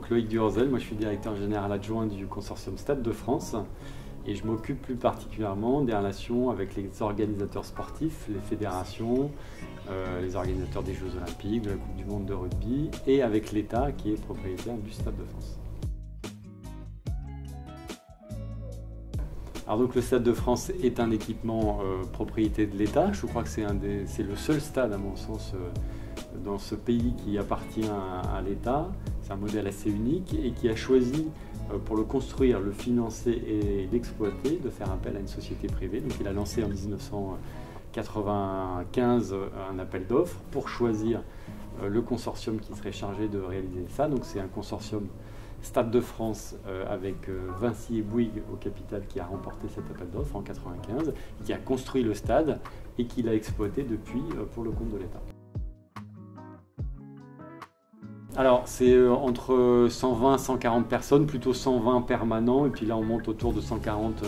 donc Loïc Durzel, moi je suis directeur général adjoint du consortium Stade de France et je m'occupe plus particulièrement des relations avec les organisateurs sportifs, les fédérations, les organisateurs des Jeux Olympiques, de la Coupe du Monde de rugby et avec l'État qui est propriétaire du Stade de France. Alors donc le Stade de France est un équipement propriété de l'État. Je crois que c'est le seul stade à mon sens dans ce pays qui appartient à l'État. C'est un modèle assez unique et qui a choisi pour le construire, le financer et l'exploiter de faire appel à une société privée. Donc il a lancé en 1995 un appel d'offres pour choisir le consortium qui serait chargé de réaliser ça. Donc c'est un consortium Stade de France avec Vinci et Bouygues au capital qui a remporté cet appel d'offres en 1995, qui a construit le stade et qui l'a exploité depuis pour le compte de l'État. Alors c'est entre 120 et 140 personnes, plutôt 120 permanents, et puis là on monte autour de 140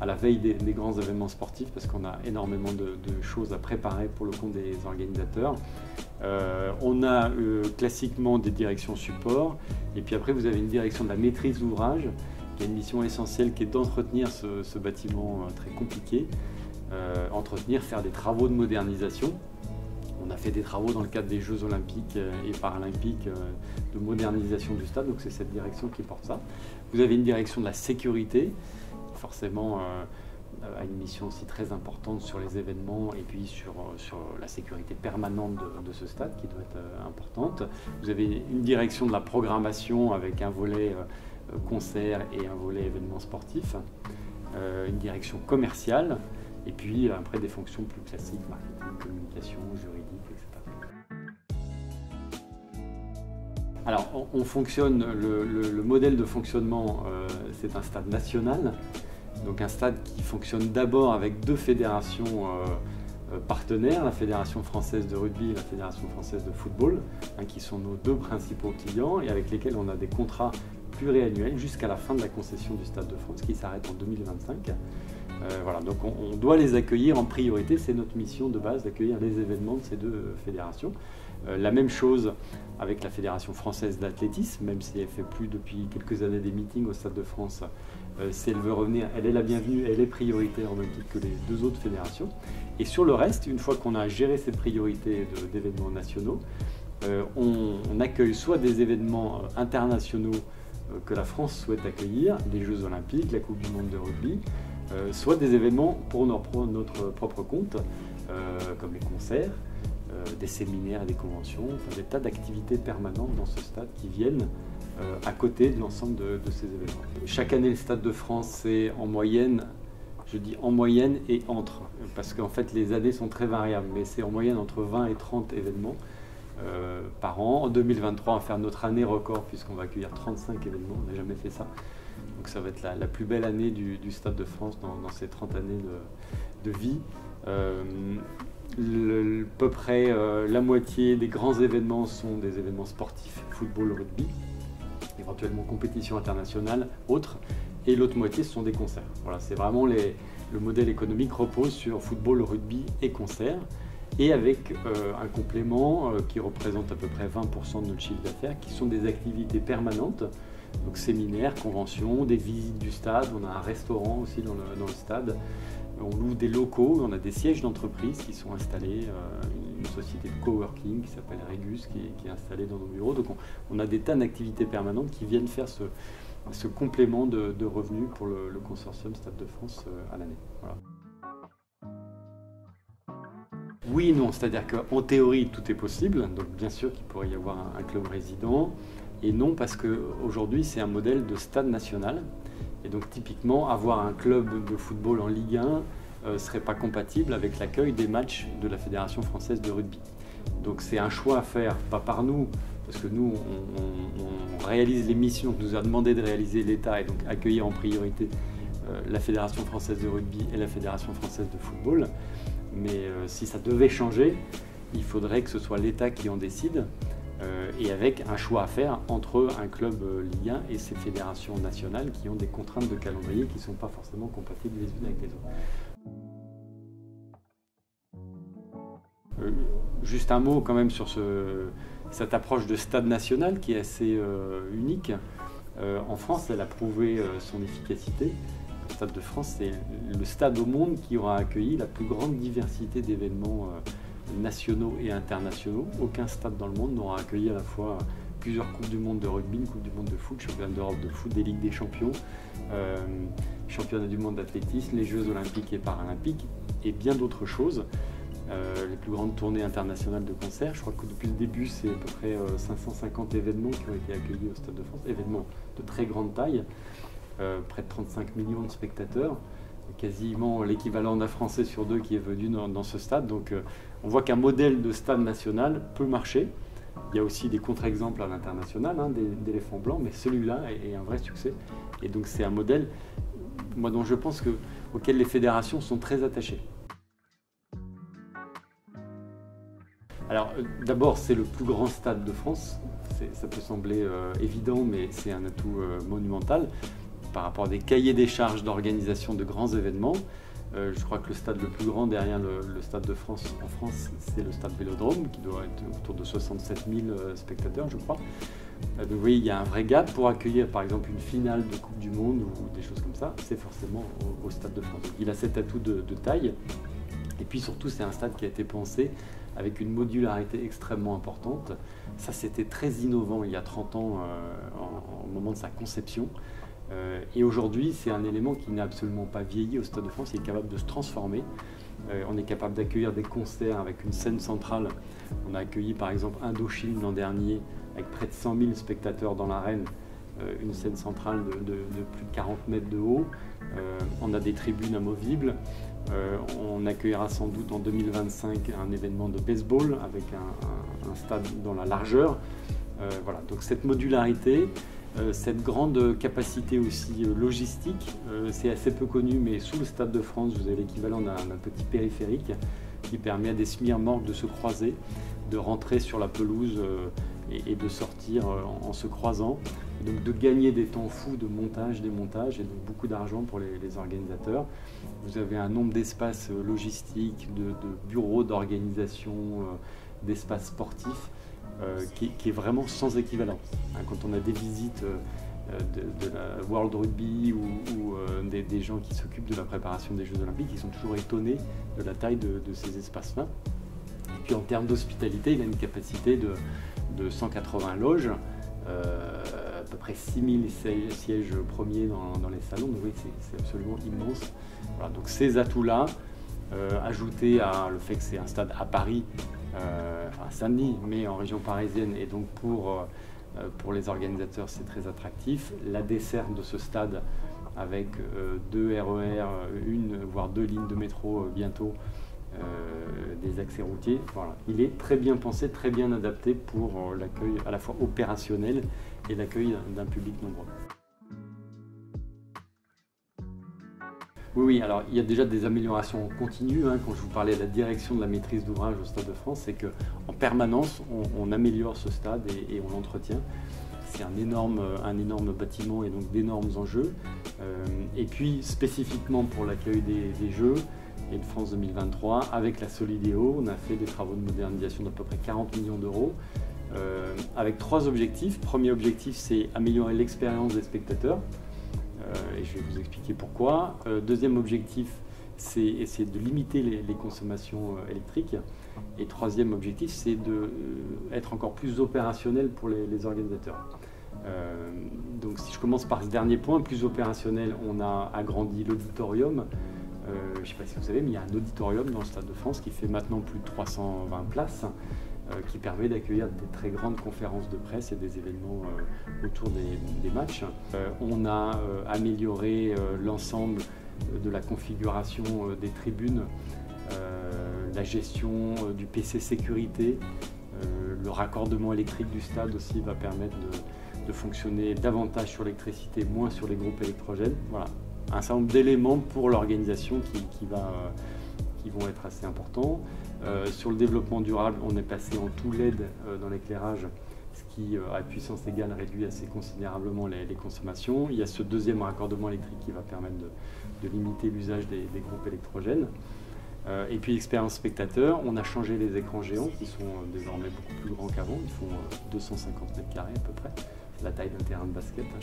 à la veille des grands événements sportifs parce qu'on a énormément de choses à préparer pour le compte des organisateurs. On a classiquement des directions support et puis après vous avez une direction de la maîtrise d'ouvrage qui a une mission essentielle qui est d'entretenir ce bâtiment très compliqué, faire des travaux de modernisation. On a fait des travaux dans le cadre des Jeux Olympiques et Paralympiques de modernisation du stade, donc c'est cette direction qui porte ça. Vous avez une direction de la sécurité, forcément a une mission aussi très importante sur les événements et puis sur la sécurité permanente de ce stade qui doit être importante. Vous avez une direction de la programmation avec un volet concert et un volet événements sportifs, une direction commerciale et puis après des fonctions plus classiques, marketing, communication, juridique, etc. Alors on fonctionne, le modèle de fonctionnement c'est un stade national. Donc un stade qui fonctionne d'abord avec deux fédérations partenaires, la Fédération française de rugby et la Fédération française de football, qui sont nos deux principaux clients et avec lesquels on a des contrats pluriannuels jusqu'à la fin de la concession du Stade de France qui s'arrête en 2025. Voilà, donc on doit les accueillir en priorité, c'est notre mission de base d'accueillir les événements de ces deux fédérations. La même chose avec la Fédération française d'athlétisme, même si elle ne fait plus depuis quelques années des meetings au Stade de France, si elle veut revenir, elle est la bienvenue, elle est prioritaire au même titre que les deux autres fédérations. Et sur le reste, une fois qu'on a géré ces priorités d'événements nationaux, on accueille soit des événements internationaux que la France souhaite accueillir, les Jeux Olympiques, la Coupe du Monde de rugby, soit des événements pour notre propre compte, comme les concerts, des séminaires et des conventions, enfin, des tas d'activités permanentes dans ce stade qui viennent à côté de l'ensemble de ces événements. Chaque année, le Stade de France, c'est en moyenne, je dis en moyenne et entre, parce qu'en fait les années sont très variables, mais c'est en moyenne entre 20 et 30 événements par an. En 2023, on va faire notre année record puisqu'on va accueillir 35 événements, on n'a jamais fait ça. Donc ça va être la plus belle année du Stade de France dans ces 30 années de vie. À peu près la moitié des grands événements sont des événements sportifs, football, rugby, éventuellement compétition internationale, autres, et l'autre moitié ce sont des concerts. Voilà, c'est vraiment le modèle économique repose sur football, rugby et concerts, et avec un complément qui représente à peu près 20% de notre chiffre d'affaires, qui sont des activités permanentes, donc séminaires, conventions, des visites du stade, on a un restaurant aussi dans le stade. On loue des locaux, on a des sièges d'entreprise qui sont installés, une société de coworking qui s'appelle Regus qui est installée dans nos bureaux. Donc on a des tas d'activités permanentes qui viennent faire ce complément de revenus pour le consortium Stade de France à l'année. Voilà. Oui et non, c'est-à-dire qu'en théorie tout est possible, donc bien sûr qu'il pourrait y avoir un club résident, et non parce qu'aujourd'hui c'est un modèle de stade national. Et donc typiquement, avoir un club de football en Ligue 1 ne serait pas compatible avec l'accueil des matchs de la Fédération française de rugby. Donc c'est un choix à faire, pas par nous, parce que nous, on réalise les missions que nous a demandé de réaliser l'État et donc accueillir en priorité la Fédération française de rugby et la Fédération française de football. Mais si ça devait changer, il faudrait que ce soit l'État qui en décide. Et avec un choix à faire entre un club Ligue 1 et ces fédérations nationales qui ont des contraintes de calendrier qui ne sont pas forcément compatibles les unes avec les autres. Juste un mot quand même sur cette approche de stade national qui est assez unique. En France, elle a prouvé son efficacité. Le Stade de France, c'est le stade au monde qui aura accueilli la plus grande diversité d'événements nationaux et internationaux. Aucun stade dans le monde n'aura accueilli à la fois plusieurs Coupes du Monde de rugby, une Coupe du Monde de foot, Championnat d'Europe de foot, des Ligues des Champions, Championnat du monde d'athlétisme, les Jeux Olympiques et Paralympiques et bien d'autres choses. Les plus grandes tournées internationales de concerts. Je crois que depuis le début, c'est à peu près 550 événements qui ont été accueillis au Stade de France, événements de très grande taille, près de 35 millions de spectateurs, quasiment l'équivalent d'un Français sur deux qui est venu dans ce stade. Donc on voit qu'un modèle de stade national peut marcher. Il y a aussi des contre-exemples à l'international, d'éléphants blancs, mais celui-là est un vrai succès. Et donc c'est un modèle, moi, dont je pense auquel les fédérations sont très attachées. Alors d'abord, c'est le plus grand stade de France. Ça peut sembler évident, mais c'est un atout monumental par rapport à des cahiers des charges d'organisation de grands événements. Je crois que le stade le plus grand derrière le Stade de France en France, c'est le stade Vélodrome, qui doit être autour de 67 000 spectateurs, je crois. Donc vous voyez, il y a un vrai gap pour accueillir par exemple une finale de Coupe du Monde ou des choses comme ça, c'est forcément au Stade de France. Donc, il a cet atout de taille. Et puis surtout, c'est un stade qui a été pensé avec une modularité extrêmement importante. Ça, c'était très innovant il y a 30 ans, au moment de sa conception. Et aujourd'hui, c'est un élément qui n'a absolument pas vieilli au Stade de France. Il est capable de se transformer. On est capable d'accueillir des concerts avec une scène centrale. On a accueilli par exemple Indochine l'an dernier avec près de 100 000 spectateurs dans l'arène, une scène centrale de plus de 40 mètres de haut. On a des tribunes amovibles. On accueillera sans doute en 2025 un événement de baseball avec un stade dans la largeur. Voilà. Donc cette modularité, cette grande capacité aussi logistique, c'est assez peu connu, mais sous le Stade de France, vous avez l'équivalent d'un petit périphérique qui permet à des semi-remorques de se croiser, de rentrer sur la pelouse et de sortir en se croisant. Et donc de gagner des temps fous de montage, démontage, et donc beaucoup d'argent pour les organisateurs. Vous avez un nombre d'espaces logistiques, de bureaux d'organisation, d'espaces sportifs qui est vraiment sans équivalent. Quand on a des visites de la World Rugby ou des gens qui s'occupent de la préparation des Jeux Olympiques, ils sont toujours étonnés de la taille de ces espaces-là. Et puis en termes d'hospitalité, il a une capacité de 180 loges, à peu près 6000 sièges premiers dans les salons. Donc oui, c'est absolument immense. Voilà, donc ces atouts-là, ajoutés à le fait que c'est un stade à Paris, à Saint-Denis, mais en région parisienne, et donc pour les organisateurs, c'est très attractif. La desserte de ce stade avec 2 RER, voire 2 lignes de métro bientôt, des accès routiers. Voilà. Il est très bien pensé, très bien adapté pour l'accueil à la fois opérationnel et l'accueil d'un public nombreux. Oui, alors il y a déjà des améliorations continues. Quand je vous parlais de la direction de la maîtrise d'ouvrage au Stade de France, c'est qu'en permanence, on améliore ce stade et on l'entretient. C'est un énorme bâtiment et donc d'énormes enjeux. Et puis spécifiquement pour l'accueil des Jeux et de France 2023, avec la Solidéo, on a fait des travaux de modernisation d'à peu près 40 millions d'euros, avec 3 objectifs. Premier objectif, c'est améliorer l'expérience des spectateurs. Et je vais vous expliquer pourquoi. Deuxième objectif, c'est essayer de limiter les consommations électriques. Et troisième objectif, c'est d'être encore plus opérationnel pour les organisateurs. Donc si je commence par ce dernier point, plus opérationnel, on a agrandi l'auditorium. Je ne sais pas si vous savez, mais il y a un auditorium dans le Stade de France qui fait maintenant plus de 320 places, qui permet d'accueillir des très grandes conférences de presse et des événements autour des matchs. On a amélioré l'ensemble de la configuration des tribunes, la gestion du PC sécurité, le raccordement électrique du stade aussi va permettre de fonctionner davantage sur l'électricité, moins sur les groupes électrogènes. Voilà. Un certain nombre d'éléments pour l'organisation qui vont être assez importants. Sur le développement durable, on est passé en tout LED dans l'éclairage, ce qui, à puissance égale, réduit assez considérablement les consommations. Il y a ce deuxième raccordement électrique qui va permettre de limiter l'usage des groupes électrogènes. Et puis expérience spectateur, on a changé les écrans géants qui sont désormais beaucoup plus grands qu'avant, ils font 250 mètres carrés à peu près, la taille d'un terrain de basket, hein,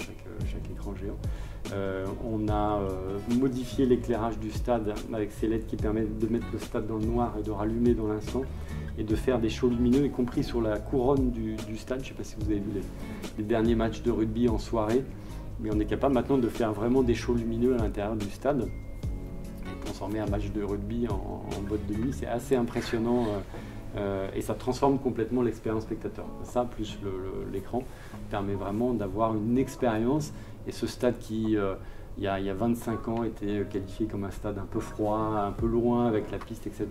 chaque écran géant. On a modifié l'éclairage du stade avec ces LED qui permettent de mettre le stade dans le noir et de rallumer dans l'instant et de faire des shows lumineux, y compris sur la couronne du stade. Je ne sais pas si vous avez vu les derniers matchs de rugby en soirée, mais on est capable maintenant de faire vraiment des shows lumineux à l'intérieur du stade. Transformer un match de rugby en boîte de nuit, c'est assez impressionnant et ça transforme complètement l'expérience spectateur. Ça, plus l'écran, permet vraiment d'avoir une expérience. Et ce stade qui, il y a 25 ans, était qualifié comme un stade un peu froid, un peu loin avec la piste, etc.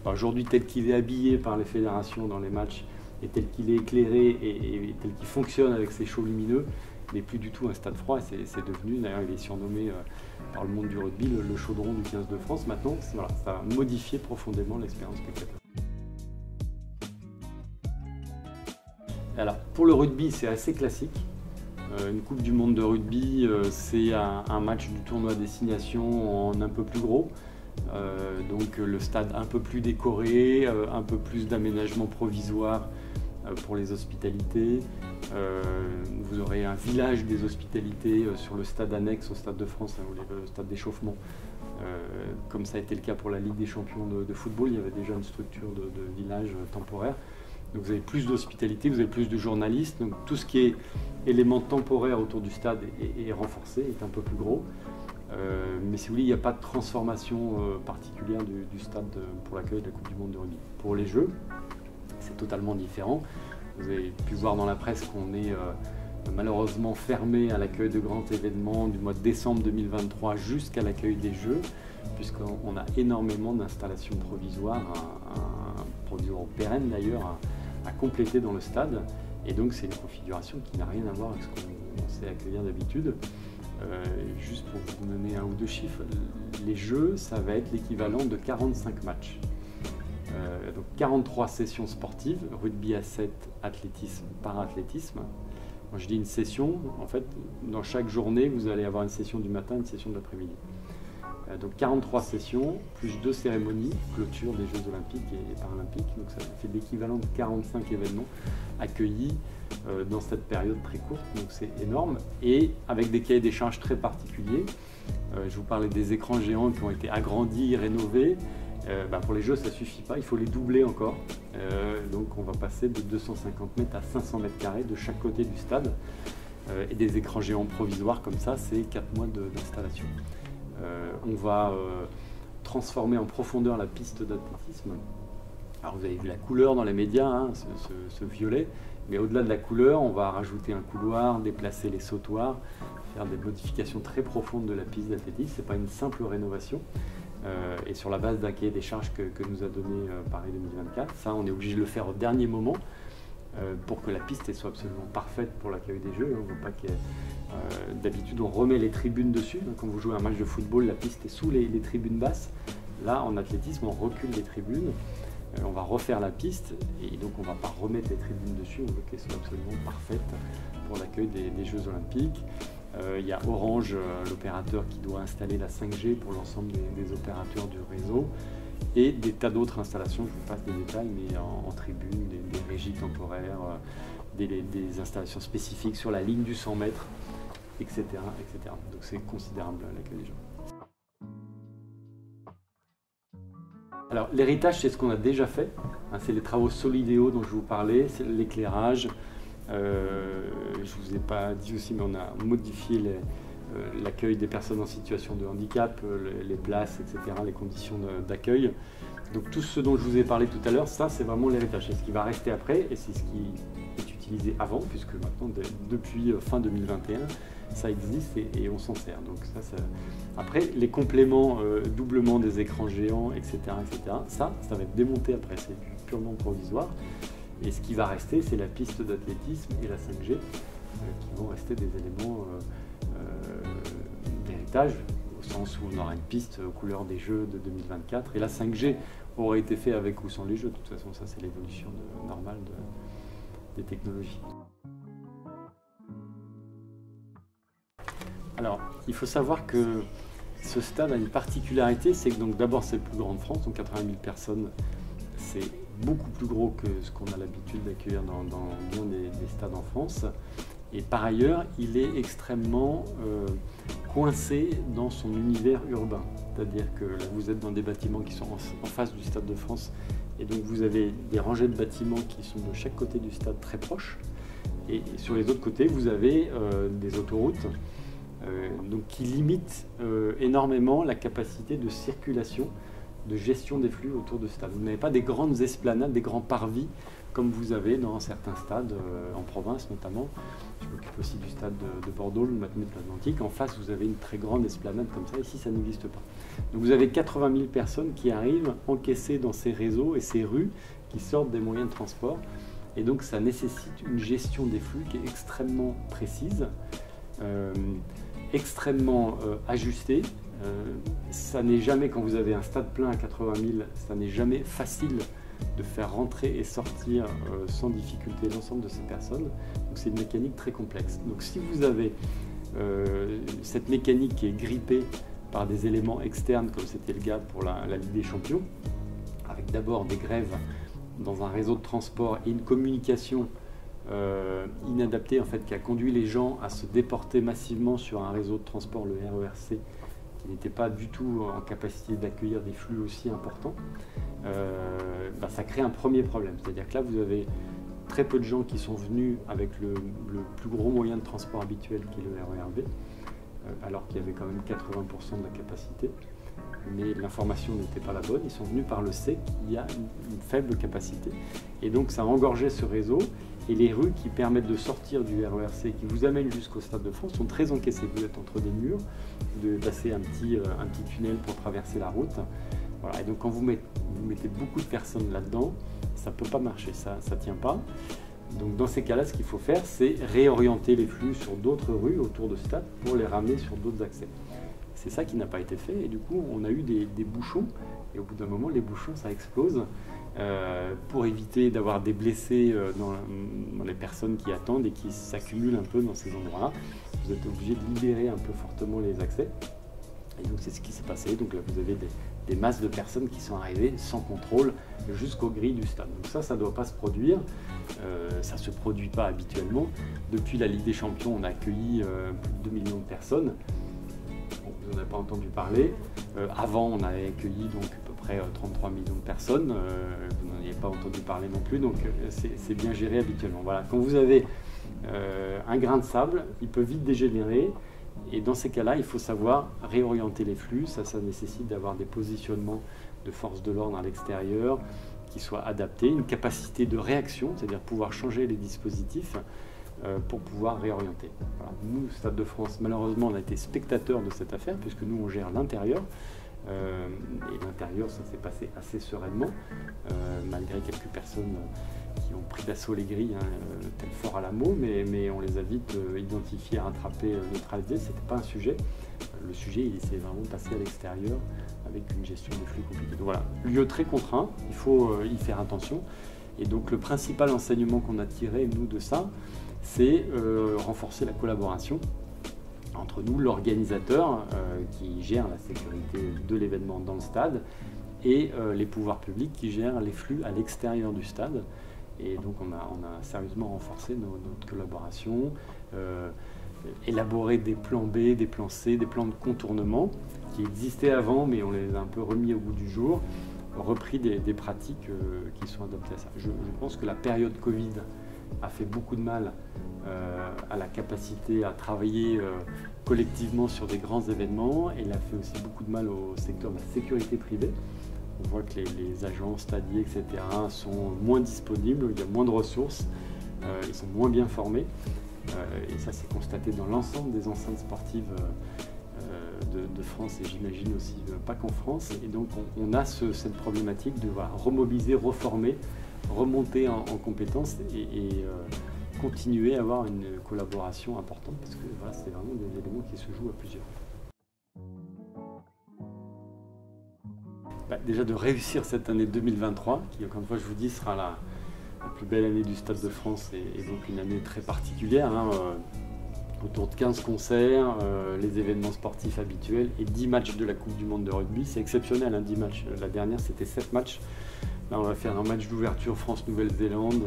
Aujourd'hui, tel qu'il est habillé par les fédérations dans les matchs, et tel qu'il est éclairé et tel qu'il fonctionne avec ses shows lumineux, n'est plus du tout un stade froid. C'est devenu, d'ailleurs il est surnommé par le monde du rugby le chaudron du 15 de France. Maintenant, voilà, ça a modifié profondément l'expérience spectateur. Alors, pour le rugby, c'est assez classique. Une Coupe du Monde de rugby, c'est un match du tournoi destination en un peu plus gros. Donc le stade un peu plus décoré, un peu plus d'aménagement provisoire pour les hospitalités. Vous aurez un village des hospitalités sur le stade annexe au Stade de France, hein, le stade d'échauffement. Comme ça a été le cas pour la Ligue des champions de football, il y avait déjà une structure de village temporaire. Donc vous avez plus d'hospitalité, vous avez plus de journalistes. Donc tout ce qui est élément temporaire autour du stade est renforcé, est un peu plus gros. Mais si vous voulez, il n'y a pas de transformation particulière du stade pour l'accueil de la Coupe du Monde de rugby. Pour les Jeux, c'est totalement différent. Vous avez pu voir dans la presse qu'on est malheureusement fermé à l'accueil de grands événements du mois de décembre 2023 jusqu'à l'accueil des Jeux, puisqu'on a énormément d'installations provisoires, provisoires pérennes d'ailleurs, à compléter dans le stade. Et donc c'est une configuration qui n'a rien à voir avec ce qu'on sait accueillir d'habitude. Juste pour vous donner un ou deux chiffres, les Jeux, ça va être l'équivalent de 45 matchs. Donc 43 sessions sportives, rugby à 7, athlétisme, para-athlétisme. Quand je dis une session, en fait, dans chaque journée, vous allez avoir une session du matin, une session de l'après-midi. Donc 43 sessions, plus 2 cérémonies, clôture des Jeux Olympiques et Paralympiques. Donc ça fait l'équivalent de 45 événements accueillis dans cette période très courte. Donc c'est énorme. Et avec des cahiers des charges très particuliers. Je vous parlais des écrans géants qui ont été agrandis, rénovés. Pour les Jeux, ça ne suffit pas, il faut les doubler encore. Donc on va passer de 250 mètres à 500 mètres carrés de chaque côté du stade. Et des écrans géants provisoires comme ça, c'est 4 mois d'installation. On va transformer en profondeur la piste d'athlétisme. Alors vous avez vu la couleur dans les médias, hein, ce violet, mais au-delà de la couleur, on va rajouter un couloir, déplacer les sautoirs, faire des modifications très profondes de la piste d'athlétisme. Ce n'est pas une simple rénovation. Et sur la base d'un cahier des charges que nous a donné Paris 2024, ça on est obligé de le faire au dernier moment pour que la piste soit absolument parfaite pour l'accueil des Jeux. On ne veut pas qu'il y ait d'habitude, on remet les tribunes dessus. Quand vous jouez un match de football, la piste est sous les tribunes basses. Là, en athlétisme, on recule les tribunes. On va refaire la piste et donc on ne va pas remettre les tribunes dessus. On veut qu'elles soient absolument parfaites pour l'accueil des Jeux Olympiques. Il y a Orange, l'opérateur, qui doit installer la 5G pour l'ensemble des opérateurs du réseau. Et des tas d'autres installations, je vous passe des détails, mais en tribune, des régies temporaires, des installations spécifiques sur la ligne du 100 mètres. Etc., etc. Donc c'est considérable l'accueil des gens. Alors l'héritage, c'est ce qu'on a déjà fait, hein, c'est les travaux Solideo dont je vous parlais, c'est l'éclairage. Je ne vous ai pas dit aussi, mais on a modifié l'accueil des personnes en situation de handicap, les places, etc., les conditions d'accueil. Donc tout ce dont je vous ai parlé tout à l'heure, ça c'est vraiment l'héritage, c'est ce qui va rester après et c'est ce qui est utilisé avant, puisque maintenant, depuis fin 2021, ça existe et on s'en sert. Donc ça. Après, les compléments, doublement des écrans géants, etc., ça va être démonté après, c'est purement provisoire. Et ce qui va rester, c'est la piste d'athlétisme et la 5G, qui vont rester des éléments d'héritage, au sens où on aura une piste aux couleurs des Jeux de 2024. Et la 5G aurait été fait avec ou sans les Jeux. De toute façon, ça c'est l'évolution normale des technologies. Alors, il faut savoir que ce stade a une particularité, c'est que d'abord c'est le plus grand de France, donc 80 000 personnes, c'est beaucoup plus gros que ce qu'on a l'habitude d'accueillir dans bien des stades en France. Et par ailleurs, il est extrêmement coincé dans son univers urbain. C'est-à-dire que là, vous êtes dans des bâtiments qui sont en face du Stade de France, et donc vous avez des rangées de bâtiments qui sont de chaque côté du stade très proches. Et sur les autres côtés, vous avez des autoroutes donc qui limitent énormément la capacité de circulation, de gestion des flux autour du stade. Vous n'avez pas des grandes esplanades, des grands parvis comme vous avez dans certains stades en province notamment. Je m'occupe aussi du stade de Bordeaux, le Matmut Atlantique. En face, vous avez une très grande esplanade comme ça. Ici, ça n'existe pas. Donc vous avez 80 000 personnes qui arrivent encaissées dans ces réseaux et ces rues qui sortent des moyens de transport. Et donc ça nécessite une gestion des flux qui est extrêmement précise, extrêmement ajustée. Ça n'est jamais, quand vous avez un stade plein à 80 000, ça n'est jamais facile de faire rentrer et sortir sans difficulté l'ensemble de ces personnes. Donc c'est une mécanique très complexe. Donc si vous avez cette mécanique qui est grippée par des éléments externes, comme c'était le cas pour la Ligue des Champions, avec d'abord des grèves dans un réseau de transport et une communication inadaptée en fait, qui a conduit les gens à se déporter massivement sur un réseau de transport, le RERC, qui n'était pas du tout en capacité d'accueillir des flux aussi importants, ça crée un premier problème. C'est-à-dire que là, vous avez très peu de gens qui sont venus avec le plus gros moyen de transport habituel qui est le RERB, alors qu'il y avait quand même 80% de la capacité. Mais l'information n'était pas la bonne, ils sont venus par le C, il y a une faible capacité. Et donc ça a engorgé ce réseau, et les rues qui permettent de sortir du RERC, qui vous amènent jusqu'au Stade de France, sont très encaissées. Vous êtes entre des murs, de passer un petit tunnel pour traverser la route. Voilà. Et donc quand vous mettez beaucoup de personnes là-dedans, ça ne peut pas marcher, ça ne tient pas. Donc dans ces cas-là, ce qu'il faut faire, c'est réorienter les flux sur d'autres rues autour de Stade pour les ramener sur d'autres accès. C'est ça qui n'a pas été fait, et du coup on a eu des bouchons, et au bout d'un moment les bouchons ça explose. Pour éviter d'avoir des blessés dans les personnes qui attendent et qui s'accumulent un peu dans ces endroits-là, vous êtes obligé de libérer un peu fortement les accès. Et donc c'est ce qui s'est passé. Donc là vous avez des masses de personnes qui sont arrivées sans contrôle jusqu'aux grilles du stade. Donc ça ne doit pas se produire. Ça ne se produit pas habituellement. Depuis la Ligue des Champions, on a accueilli plus de 2 millions de personnes. Vous n'en avez pas entendu parler. Avant, on avait accueilli donc à peu près 33 millions de personnes. Vous n'en avez pas entendu parler non plus. Donc c'est bien géré habituellement. Voilà. Quand vous avez un grain de sable, il peut vite dégénérer. Et dans ces cas-là, il faut savoir réorienter les flux. Ça nécessite d'avoir des positionnements de forces de l'ordre à l'extérieur qui soient adaptés, une capacité de réaction, c'est-à-dire pouvoir changer les dispositifs pour pouvoir réorienter. Voilà. Nous, Stade de France, malheureusement, on a été spectateurs de cette affaire, puisque nous, on gère l'intérieur. Et l'intérieur, ça s'est passé assez sereinement, malgré quelques personnes qui ont pris d'assaut les grilles, tel fort à la mot, mais on les a vite identifiés, rattrapés, neutralisés. Ce n'était pas un sujet. Le sujet, il s'est vraiment passé à l'extérieur, avec une gestion des flux compliquée. Donc voilà, lieu très contraint, il faut y faire attention. Et donc le principal enseignement qu'on a tiré, nous, de ça, c'est renforcer la collaboration entre nous, l'organisateur qui gère la sécurité de l'événement dans le stade, et les pouvoirs publics qui gèrent les flux à l'extérieur du stade. Et donc on a sérieusement renforcé notre collaboration, élaboré des plans B, des plans C, des plans de contournement qui existaient avant, mais on les a un peu remis au goût du jour, repris des pratiques qui sont adaptées à ça. Je pense que la période Covid a fait beaucoup de mal à la capacité à travailler collectivement sur des grands événements, et elle a fait aussi beaucoup de mal au secteur de la sécurité privée. On voit que les agents, stadiers, etc. sont moins disponibles, il y a moins de ressources, ils sont moins bien formés, et ça s'est constaté dans l'ensemble des enceintes sportives de France, et j'imagine aussi pas qu'en France. Et donc on a cette problématique de remobiliser, reformer, remonter en compétences et continuer à avoir une collaboration importante, parce que voilà, c'est vraiment des éléments qui se jouent à plusieurs. Déjà de réussir cette année 2023, qui, encore une fois, je vous dis, sera la plus belle année du Stade de France, et donc une année très particulière. autour de 15 concerts, les événements sportifs habituels et 10 matchs de la Coupe du Monde de rugby. C'est exceptionnel, hein, 10 matchs. La dernière, c'était 7 matchs. Là, on va faire un match d'ouverture France-Nouvelle-Zélande,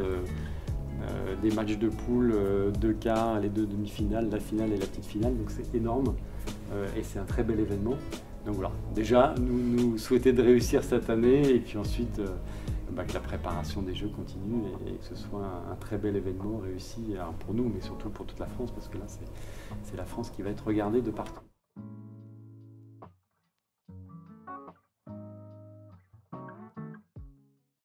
des matchs de poule, 2 quarts, les 2 demi-finales, la finale et la petite finale. Donc c'est énorme et c'est un très bel événement. Donc voilà, déjà, nous souhaiter de réussir cette année et puis ensuite que la préparation des Jeux continue et que ce soit un très bel événement réussi pour nous, mais surtout pour toute la France, parce que là, c'est la France qui va être regardée de partout.